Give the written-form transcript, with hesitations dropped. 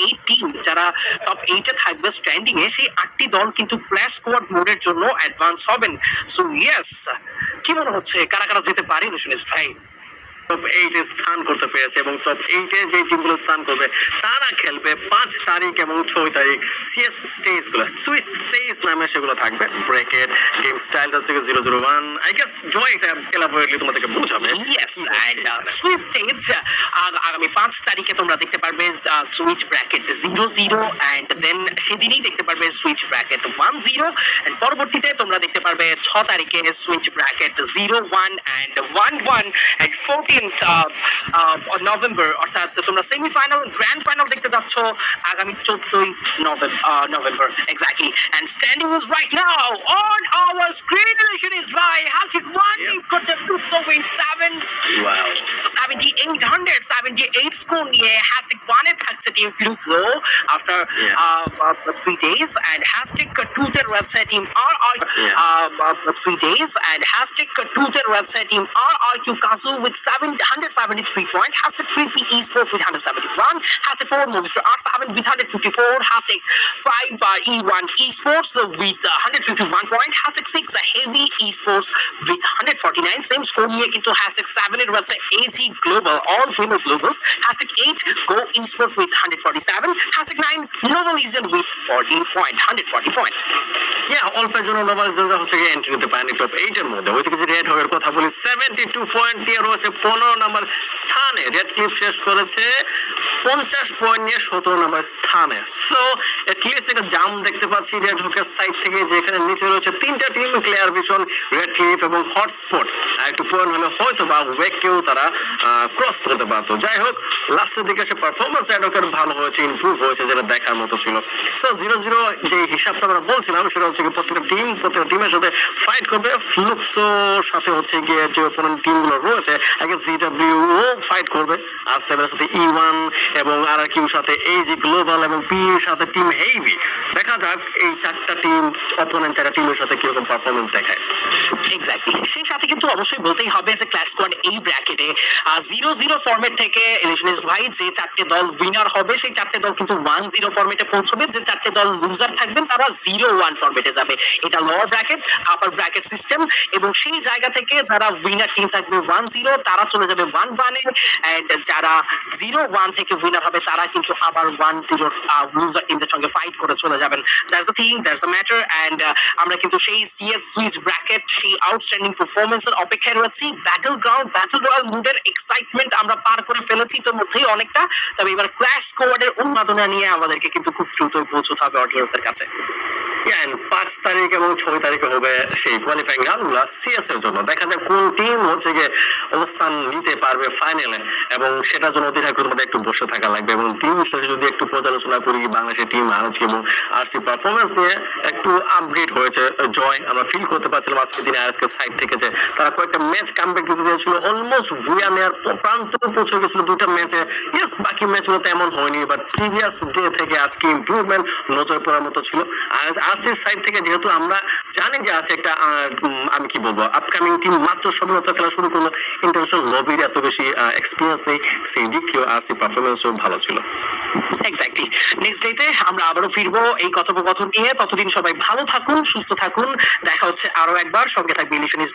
8 team যারা top 8 এ থাকবে standing এ, সেই 8টি দল কিন্তু ক্ল্যাশ স্কোয়াড মোডের জন্য অ্যাডভান্স হবেন। সো ইয়েস, কি মনে হচ্ছে কারা কারা যেতে পারে ইলিশনিস্ট ভাই? টপ 8 এ স্থান করতে পেরেছে এবং টপ 8 এ যে টিমগুলো স্থান করবে তারা খেলবে 5 তারিখ এবং 6 তারিখ সিএস স্টেজ গুলো, সুইস স্টেজ নামে সেগুলো থাকবে। ব্র্যাকেট গেম স্টাইলটা হচ্ছে 001। আই গেস জয় এটা এলাবোরেটলি তোমাদেরকে বোঝাবে। ইয়েস, এন্ড সুইচ স্টেজ আগামী 5 তারিখে তোমরা দেখতে পারবে সুইচ ব্র্যাকেট 00, এন্ড দেন সেদিনই দেখতে পারবে সুইচ ব্র্যাকেট 10, এন্ড পরবর্তীতে তোমরা দেখতে পারবে 6 তারিখে switch bracket 01 and 11, and 14 November, অর্থাৎ তোমরা সেমিফাইনাল গ্র্যান্ড ফাইনাল দেখতে যাচ্ছ আগামী 14 November exactly. And standing is right now on our screen, is right, has it won? It got a 2.7 wow 78 score নিয়ে হ্যাশট্যাগ 1 এ থাকছে টিম ফিরুজো আফটার 3 days, and hashtag 2 তে রয়েছে team RR 3 days, and hashtag 2 তে রয়েছে team RRQ Kazu with 773 points, hashtag 3P Esports with 171, hashtag 4 Movistar R7 with 154, hashtag 5 E1 Esports with 151 points, hashtag 6 Heavy Esports with 149, same score নিয়ে কিন্তু hashtag 7 এর রয়েছে AG Global, all gamer globals, hashtag 8 Go Esports with 147, hashtag 9 Nova Legion with 140 point. অল্পের জন্য naval জোজা হচ্ছে গিয়ে entry নিতে পারেনি টপ 8 এর মধ্যে। ওইদিকে যে রেড হকের কথা বলি 72 পয়েন্ট নিয়ে রয়েছে 15 নম্বর স্থানে। রেড ক্লিপ শেষ করেছে 50 পয়েন্ট নিয়ে 17 নম্বর স্থানে। সো এটলিস্ট একটা জাম দেখতে পাচ্ছি রেড হকের সাইড থেকে, যেখানে নিচে রয়েছে 3টা team, clear vision, red clip এবং হটস্পট। আর একটু পয়েন্ট হলে হয়তো বা ওয়েককেও তারা ক্রস করতে পারতো। যাই হোক, লাস্টের দিকে সে পারফরমেন্স রেড হকের ভালো হয়েছে, ইমপ্রুভ হয়েছে, যেটা দেখার মতো ছিল। সো 0-0 যে হিসাবটা আমরা বলছিলাম সেটা হচ্ছে প্রত্যেকটা টিমের সাথে ফাইট করবে। ফ্লুক্সোর সাথে হচ্ছে গিয়ে যে অপোনেন্ট টিমগুলো রয়েছে, আগে জিডব্লিউ ও ফাইট করবে আর7 এর সাথে E1 এবং RRQ সাথে AG গ্লোবাল এবং পি এর সাথে টিম হেভি। দেখা যাক এই 4টা টিম অপোনেন্ট 4টা টিমের সাথে কিরকম পারফরম্যান্স দেখায়। এক্স্যাক্টলি, সেই সাথে কিন্তু অবশ্যই বলতেই হবে যে ক্ল্যাশ স্কোয়াড এই ব্র্যাকেটে 0-0 ফরম্যাট থেকে ইলিশনিস্ট ভাই যে 4টে দল উইনার হবে সেই 4টে দল কিন্তু 1-0 ফরম্যাটে পৌঁছবে, যে 4টে দল লুজার থাকবেন তারা 0-1 ফরম্যাটে যাবে। এটা লোয়ার ব্র্যাকেট আপার ব্র্যাকেট সিস্টেম, এবং সেই জায়গা থেকে যারা উইনার টিম থাকবে 1-0 তারা চলে যাবে 1-1 এ, এন্ড যারা 0-1 থেকে উইনার হবে তারা কিন্তু আবার 1-0 লুজার টিমদের সঙ্গে ফাইট করে চলে যাবেন। That's the thing, that's the matter. And আমরা কিন্তু সেই সিএস সুইচ ব্র্যাকেট, সেই আউটস্ট্যান্ডিং পারফরম্যান্সের অপেক্ষায় রয়েছি। ব্যাটল গ্রাউন্ড, ব্যাটল রয়্যাল মুডের এক্সাইটমেন্ট আমরা পার করে ফেলেছি তো মধ্যেই অনেকটা, তবে এবার ক্ল্যাশ স্কোয়াডের উন্মাদনা নিয়ে আমাদেরকে কিন্তু খুব দ্রুত পৌঁছতে হবে অডিয়েন্সদের কাছে। 5 তারিখ এবং 6 তারিখে হবে সেই কোয়ালিফাইং রাউন্ডগুলো সিএস এর জন্য। দেখা যায় কোন টিম হচ্ছে গিয়ে অবস্থান নিতে পারবে ফাইনালে, এবং সেটার জন্য অতিরিক্ত তোমাদের একটু বসে থাকা লাগবে। এবং টিম শেষে যদি একটু পর্যালোচনা করি, বাংলাদেশের টিম আরজি এবং আরসি পারফরমেন্স নিয়ে একটু আপগ্রেড হয়েছে জয়। আমরা ফিল করতে পারছিলাম আজকে দিনে আজকে সাইড থেকে যে তারা কয়েকটা ম্যাচ কামব্যাক দিতে চেয়েছিল, অলমোস্ট ভুয়া নেয়ার প্রান্ত পৌঁছে গেছিল 2টা ম্যাচে। ইয়েস, বাকি ম্যাচগুলো তেমন হয়নি, বাট প্রিভিয়াস ডে থেকে আজকে ইমপ্রুভমেন্ট নজর পড়ার মতো ছিল। আর আরসির সাইড থেকে যেহেতু আমরা জানি যে আছে একটা আমি কি বলবো আপকামিং টিম, মাত্র সবেমাত্র খেলা শুরু করলো, ইন্টারন্যাশনাল লবির এত বেশি এক্সপিরিয়েন্স নেই, সেই দিক থেকে আরসি পারফরমেন্সও ভালো ছিল। এক্স্যাক্টলি, নেক্সট ডেতে আমরা আবারও ফিরবো এই কথোপকথন নিয়ে। ততদিন সবাই ভালো থাকুন, সুস্থ থাকুন, দেখা হচ্ছে আরো একবার। সঙ্গে থাকবে ইলিশনিস্ট।